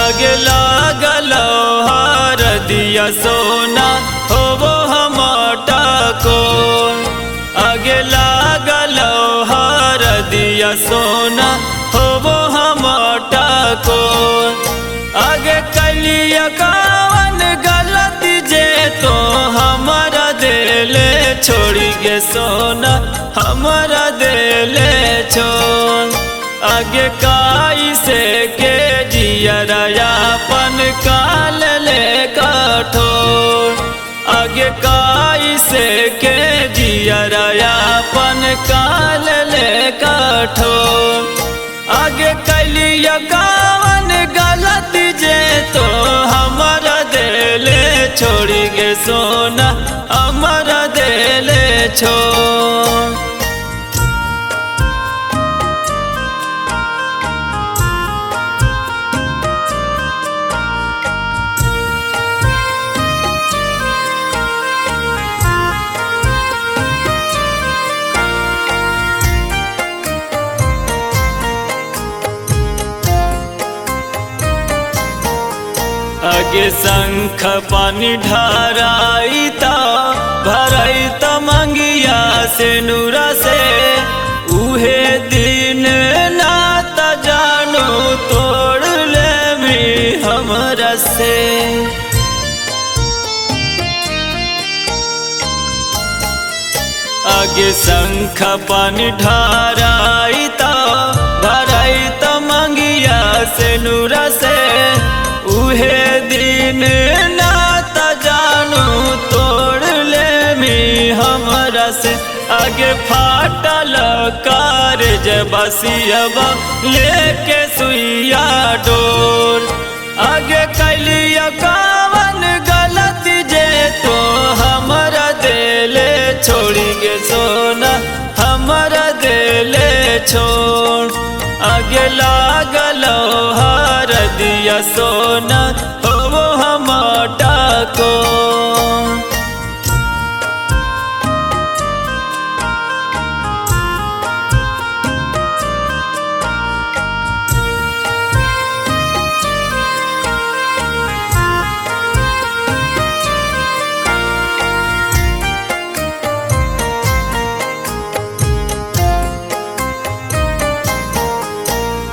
आगे लागल हर दिया सोना हो वो हमटा को। आगे लागल हर दिया सोना हो वो हमटा को। आगे कलिया कावन गलती जे तो हमारा दिले छोड़ी गे सोना हमारा दिले छोड़। आगे काई से के जियरायापन काल ले कठोर। आगे काई से के जियरायापन काल ले कठोर। आगे कलिया कावन गलती जे तो हमारा दिले छोड़ी गे सोना हमारा दिले छोड़। आगे शंख पानी ढाराई ता भराई त मंगिया से नूरा से। उहे दिन नाता जानू तोड़ ले भी हमरा से। आगे शंख पानी ढाराई ता भराई त मंगिया से नूरा से। उहे दिन नाता जानू तोड़ ले मी हमरा से। आगे फाटल कार बसियबा लेके सुइया डोर। आगे कलिया कावन गलती जे तो हमारा दिले छोड़ी गे सोना हमारा दिले छोड़। आगे लागल हर दिया सोना हो वो हमटा को।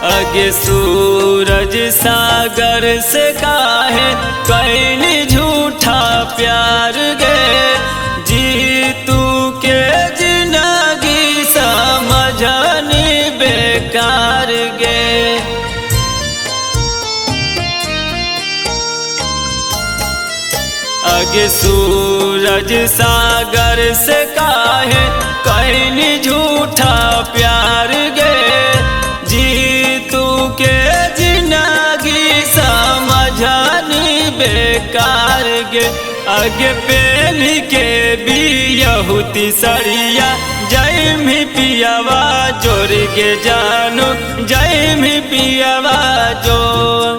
आगे सूरज सागर से काहे कैली झूठा प्यार गे। जीतू के जिंदगी समझनी बेकार गे। आगे सूरज सागर से काहे कैली झूठा प्यार गे। जीतू के जिंदगी समझनी बेकार गे। आगे पेली के बियहुती सड़िया जय मी पियावा जोर गे जानू जय मी पियावा जोर।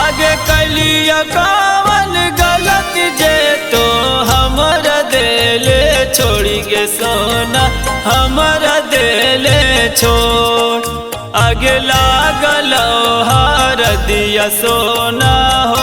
आगे कलिया कावन गलती जे तो हमारा दिले छोड़ी गे सोना हमारा दिले छोड़। आगे लागल हर दिया सोना हो